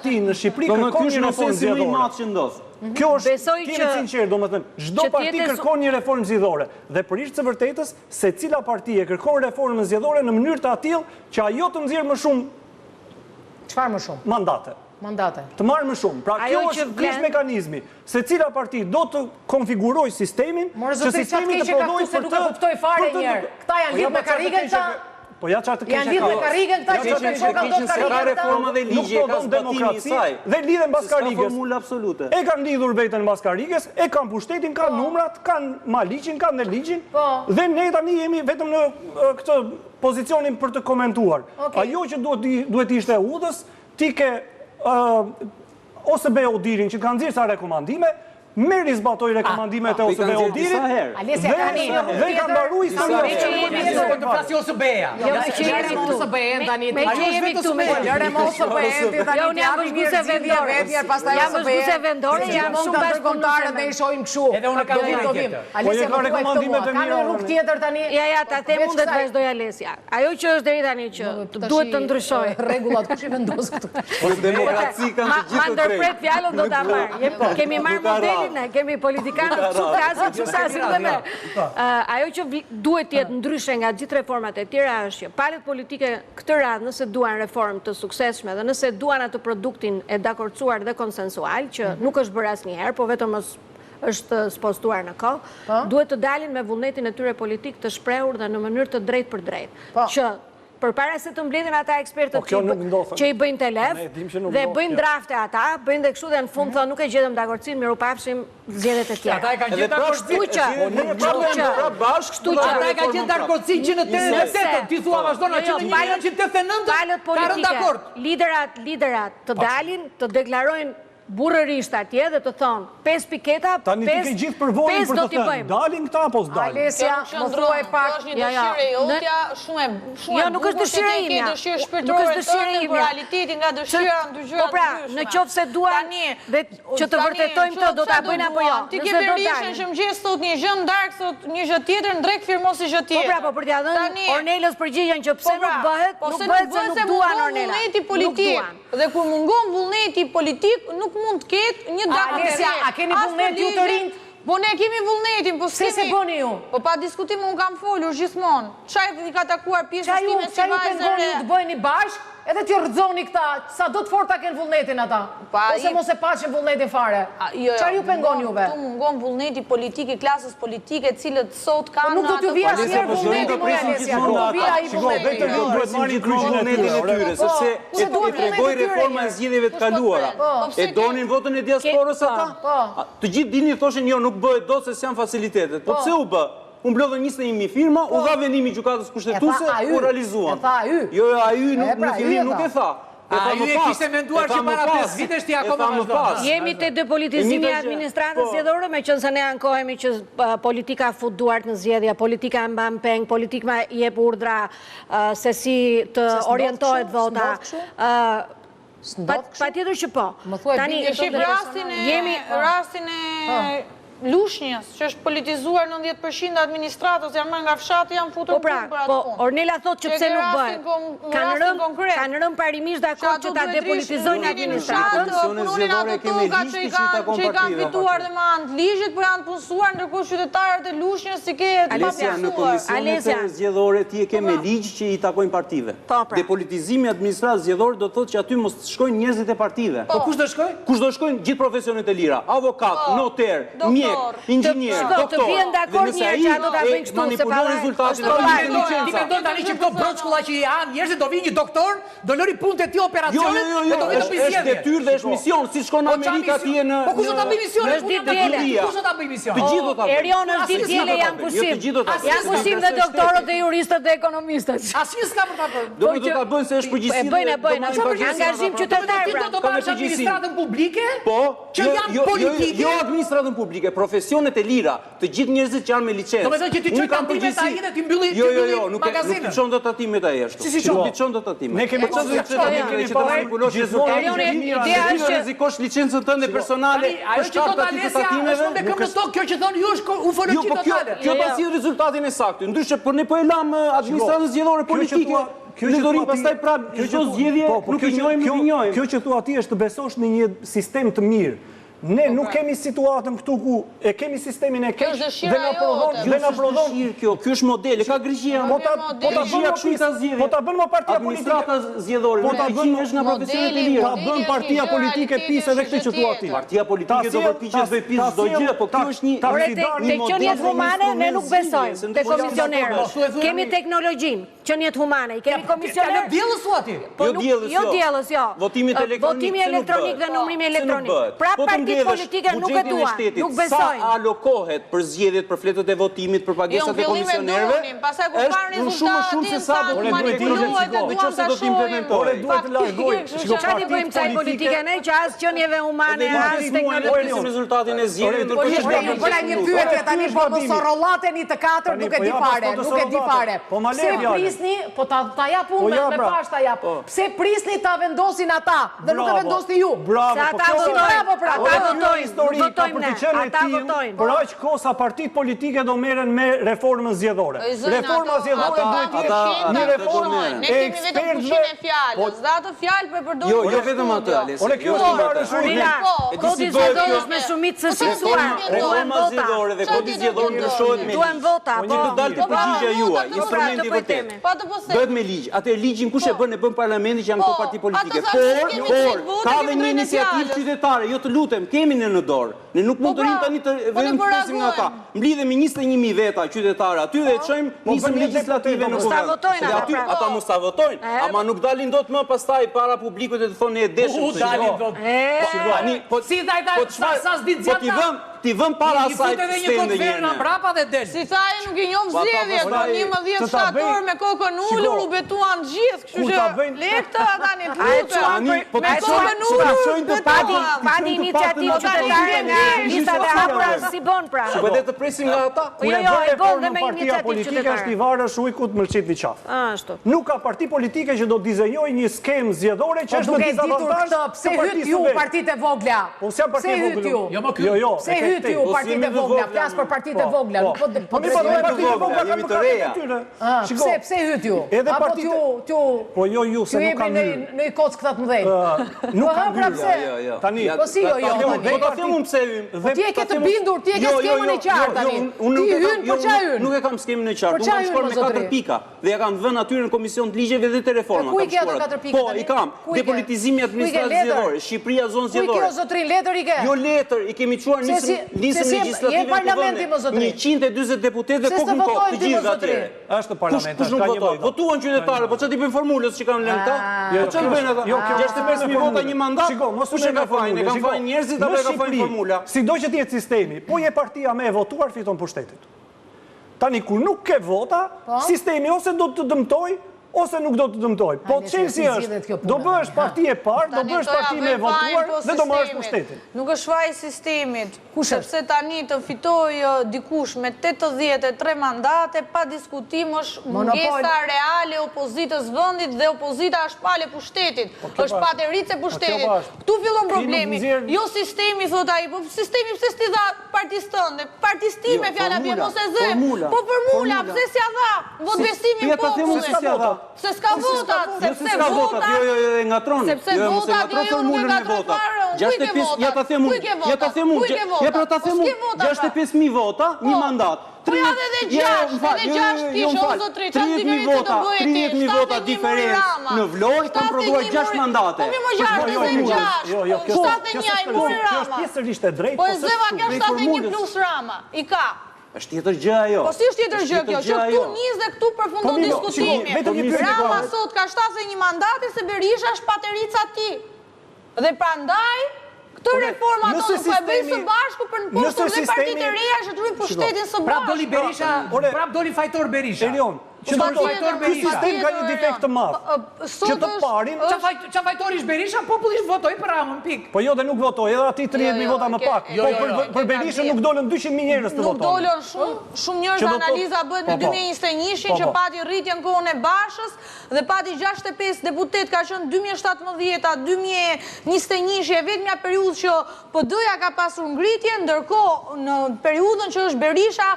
Ti në Shqipëri kërkon një reformë zgjedhore. Kjo është, kemi sinqerë, domethënë, çdo parti kërkon një reformë zgjedhore. Dhe për ishte vërtetës, secila parti e kërkon reformën zgjedhore në mënyrë të tillë që ajo të nxjerrë më shumë. Çfarë më shumë? Mandate. Të marrë më shumë. Pra kjo është mekanizmi. Secila parti do të konfigurojë sistemin, që sistemi të prodhojë për të. Nuk e kuptoj fare një herë. Këta janë lidhur me karrigën ta. Po ja çfarë të keqe ka. Janë lidhur me karrigën këta që kanë shokë do karrigën. Reforma dhe ligje ka demokraci dhe lidhen mbas karrigës. Formula absolute. E kanë lidhur veten mbas karrigës, e kanë pushtetin, kanë numrat, kanë maliqin, kanë ligjin. Dhe ne tani jemi vetëm në këtë pozicionin për të komentuar. Ajo që duhet ishte udhës, ti ke ose be Odirin që kanë nxjerrë sa rekomandime, merri zbatoj rekomandimet e ose be Odirit dhe ka mbaruar historinë. Të flasi ose beja. Ose beja tani. Me që jemi këtu me lëre ose beja tani. Jo, jam vëzhguese vendore. Jam vëzhguese vendore, jam shumë bashkëpunëtare dhe i shohim kështu. Edhe unë kam një tjetër. Alesia më rekomandimet e mira. Ka rrugë tjetër tani. Ja, ta them unë dhe të vazhdoj Alesia. Ajo që është deri tani që duhet të ndryshojë. Rregullat kush i vendos këtu? Po demokraci kanë të gjithë të ndërpret fjalën do ta marr. Kemi marrë modelin, kemi politikanët që flasin dhe me. Ajo që duhet të jetë ndryshe nga gjithë reformat e tjera është që palët politike këtë radhë nëse duan reformë të suksesshme dhe nëse duan atë produktin e dakorcuar dhe konsensual, që nuk është bërë asnjëherë, po vetëm është spostuar në kohë, duhet të dalin me vullnetin e tyre politik të shprehur dhe në mënyrë të drejtë për drejtë. Që përpara se të mbledhin ata ekspertët që i bëjnë telef dhe bëjnë drafte ata, bëjnë dhe kështu dhe në fund thonë nuk e gjetëm dakorcin, miru pafshim zgjedhjet e tjera. Ata e kanë gjetë dakorcin Ata e kanë gjetë dakorcin që në 88, ti thua vazhdojnë që në 1989 palët politike, liderat të dalin, të deklarojnë burrërisht atje dhe të thonë 5 piketa, 5 tani ti ke gjithë përvojën për të thënë, dalin këta apo s'dalin? Alesia, më thuaj pak. Është një dëshirë e jotja shumë Jo, nuk është dëshirë imja. Dëshirë shpirtërore tënde, por realiteti nga dëshira ndryshojnë. Po pra, në qoftë se duan dhe që të vërtetojmë këtë, do ta bëjnë apo jo? Ti ke Berishën që mëngjes thot një gjë ndark, thot një gjë tjetër, ndrek firmosi gjë tjetër. Po pra, po për t'ia dhënë Ornelës përgjigjen që pse nuk bëhet, se nuk duan Ornela. Dhe kur mungon vullneti politik, nuk mund të ketë një datë. Alesia, a keni vullnet ju të rinjt? Po ne kemi vullnetin, po s'kemi. Se boni ju? Po pa diskutim unë kam folur gjithmonë. Çaj i ka takuar pjesës time si vajzë. Çaj ju pengoni të bëheni bashkë, edhe t'ju rrëzoni këta, sa do të forta kenë vullnetin ata. Ose mos e paqen vullnetin fare. Çaj ju pengon juve? Tu mungon vullneti politik i klasës politike, cilët sot kanë. Nuk do t'ju vija asnjëherë vullneti më Alesia. Nuk do vija ai vullneti. Duhet marrin vullnetin e tyre, sepse e tregoi reforma e zgjedhjeve të kaluara. E donin votën e diasporës ata? Të gjithë dini thoshin jo, nuk bëhet dot se janë facilitetet. Po pse u bë? Unë blodhën 21.000 firma, u dha vendimi gjykatës kushtetuese, u realizuan. E tha AY. Jo, AY në fillim nuk e tha. AY e kishte menduar që para 5 vitesh ti akoma vazhdon. Jemi te depolitizimi i administratës zgjedhore, meqense ne ankohemi që politika fut duart në zgjedhje, politika e mban peng, politika jep urdhra se si të orientohet vota. Patjetër që po. Tani rastin e Lushnjës, që është politizuar 90% administratës, janë marrë nga fshati, janë futur punë për atë punë. Po, Ornela thotë që pse nuk bëhet. Kanë rënë parimisht dakord që ta depolitizojnë administratën. Punonin ato toka që i kanë fituar dhe me anë të ligjit, po janë punësuar, ndërkohë qytetarët e Lushnjës si ke të Alesia, në komisionet zgjedhore ti e ke me ligj që i takojnë partive. Depolitizimi i administratës zgjedhore do të thotë që aty mos shkojnë njerëzit e partive. Po kush do shkojnë? Kush do shkojnë? Gjithë profesionet e lira, avokat, noter, mjek, inxhinier, doktor. Të vjen dakord njerëz që ato ta bëjnë kështu se pa rezultatin e licencës. Ti mendon tani që këto broçkulla që janë, njerëzit do vinë një doktor, do lëri punët e tij operacionet, do vinë të është detyrë dhe është mision, si shkon në Amerikë atje në. Po kush do ta bëjë misionin? Është ditë diele. Kush do ta bëjë misionin? Të gjithë do ta bëjnë. Erion është ditë diele janë pushim. Janë pushim dhe doktorët dhe juristët dhe ekonomistët. Asnjë s'ka për ta bërë. Do ta bëjnë se është përgjegjësi. Bëjnë. Angazhim qytetar. Ti do të marrësh administratën publike? Po, që janë politike. Jo administratën publike, profesionet e lira, të gjithë njerëzit që janë me licencë. Do të thotë që ti çon tatimet ai dhe ti mbylli nuk çon dot tatimet ai ashtu. Si çon? Ti çon dot tatimet. Ne kemi çon që të manipulosh rezultatin. Ideja është që rrezikosh licencën tënde personale. Ajo që do ta lësja është me këmbë tok, kjo që thonë ju është ufologi totale. Kjo pasi rezultatin e saktë. Ndryshe po ne po e lam administratën zgjedhore politike. Fledorin pastaj prap kjo zgjedhje nuk i njohim. Kjo që thua ti është të besosh në një sistem të mirë. Ne nuk kemi situatën këtu ku e kemi sistemin e keq dhe na prodhon kjo është model, ka Greqia. Po ta bën më partia politike. Administrata zgjedhore. Po ta bën është në profesionet e lira. Ta bën partia politike PiS edhe këtë që thua ti. Partia politike do përpiqet të bëj PiS çdo gjë, po kjo është Te qeniet humane ne nuk besojmë, te komisionerët. Kemi teknologjinë, qeniet humane, i kemi komisionerë. Diellës u aty. Jo diellës, jo. Votimi elektronik dhe numrimi elektronik. Pra partitë politike nuk e duan, nuk besojnë. Sa alokohet për zgjedhjet, për fletët e votimit, për pagesat e komisionerëve, shumë se sa do të manipulohet dhe çfarë do të implementojë. Duhet të largoj. Çfarë bëjmë kësaj politike ne që as qenieve humane, as teknologjisë. Rezultatin e zgjedhjeve Po bëra një pyetje tani, po mos orrollateni të katër, nuk e di fare, nuk e di fare. Pse prisni, po ta jap unë me bash ta jap. Pse prisni ta vendosin ata dhe nuk e vendosni ju? Se ata votojnë. Votojmë ne, ata votojnë. Për aq kohë sa partitë politike do merren me reformën zgjedhore. Reforma zgjedhore duhet të jetë një reformë e ekspertëve fjalës. Dhe ato fjalë për përdorur. Jo vetëm atë, Ales. Ore kjo është shumë. Kodi zgjedhores me shumicë të seksuar. Reforma zgjedhore dhe kodi zgjedhor ndryshohet me ligj. Duhen vota, po. Një të dalë të përgjigja juaj, instrumenti i vërtetë. Bëhet me ligj. Atë ligjin kush e bën parlamenti që janë këto parti politike. Por ka dhe një iniciativë qytetare, jo të lutem, kemi në dorë. Ne nuk mund të rinë tani të vetëm të presim nga ata. Mblidhemi 21.000 veta qytetare aty dhe çojmë nisëm legjislative në kuvend. Ata mos ta votojnë, ama nuk dalin dot më pastaj para publikut e të thonë ne deshëm. Si ndaj sa s'di gjata. Ti vëm para asaj të stende njëherë. Mbrapa dhe del. Si tha ai nuk i njoh zgjedhjet, 11 shtator me kokën ulur u betuan gjithë, kështu që lektë tani lutem. Me kokën ulur pani iniciativë qytetare nga listat e hapura si bën pra. Po vetë të presim nga ata. Jo, e bën dhe me iniciativë politike qytetare. është i varësh ujkut mëlçit në qafë. Ashtu. Nuk ka parti politike që do të dizenjojë një skemë zgjedhore që është në dizavantazh. Pse hyt ju partitë e vogla? Pse hyt ju? Jo. Pse hyt ju partitë e vogla? Flas për partitë e vogla. Po mi partitë e vogla jemi të reja. Pse hyt ju? Edhe Apo partitë. Po jo se nuk kanë hyrë. Në një kock këta të mëdhenj. Nuk kanë hyrë. Tani. Po si jo. Po ta them unë pse hyn. Ti e ke të bindur, ti e ke skemën e qartë tani. Ti hyn, po ç'a hyn? Nuk e kam skemën e qartë. Unë kam shkuar me 4 pika dhe ja kam vënë aty në komision të ligjeve dhe të reformave. Ku i ke ato 4 pika? Po, i kam. Depolitizimi administratës zgjedhore, Shqipëria zonë zgjedhore. Ku i ke o zotrin letër i ke? Jo letër, i kemi çuar nisëm legjislative. Parlamenti më zotrin. 140 deputetë dhe kokën kokë të gjithë atyre. Është parlamenti. Kush nuk votoi? Votuan qytetarë, po çfarë ti bën formulës që kanë lënë këta? Po çfarë bëjnë ata? 65.000 vota një mandat. Kush e ka fajin? E kanë fajin njerëzit apo e ka fajin formula? Sido që të jetë sistemi, po je partia me e votuar fiton pushtetin. Tani kur nuk ke vota, sistemi ose do të dëmtoj ose nuk do të dëmtoj. Po çelësi është, do bëhesh parti e parë, do bëhesh parti me votuar dhe do marrësh pushtetin. Nuk është vaj sistemit, sepse tani të fitoj dikush me 83 mandate, pa diskutim është mungesa reale opozitës vendit dhe opozita është pale pushtetit, është paterice pushtetit. Ktu fillon problemi. Jo sistemi thot ai, po sistemi pse s'ti dha partisë tënde? Partisë time fjala bie mos e zë. Po formula, pse s'ia dha? Votbesimin popullit. Se s'ka votat, sepse votat... Jo, e ngatron. Sepse votat, jo, nuk e ngatron fare. Kuj ke votat? Ja ta them unë. 65.000 vota, një mandat. Po ja dhe 6 ti shoh zotri, çfarë dimëri të do bëhet ti? 30.000 vota diferencë në Vlorë kanë prodhuar 6 mandate. Po mi më 6, 71 ai muri Rama. Kjo është pjesërisht e drejtë. Po e zëva kjo 71 plus Rama. I ka. Është tjetër gjë ajo. Po si është tjetër gjë kjo? Që këtu nis dhe këtu përfundon diskutimi. Rama sot ka 71 mandate se Berisha është paterica ti. Dhe prandaj këtë reforma ato nuk e bëjnë së bashku për në postur dhe partitë e reja që të rujnë pushtetin së bashku. Prap doli Berisha, prap doli fajtor Berisha. Që ky sistem ka një defekt të madh. Që të parin, çfarë fajtori ish Berisha, populli votoi për Ramën, pik. Po jo dhe nuk votoi, edhe aty 30.000 vota më pak. Po për Berishën nuk dolën 200.000 njerëz të votojnë. Nuk dolën shumë njerëz, analiza bëhet në 2021 që pati rritjen kohën e Bashës dhe pati 65 deputet ka qenë 2017, 2021 e vetmja periudhë që PD-ja ka pasur ngritje, ndërkohë në periudhën që është Berisha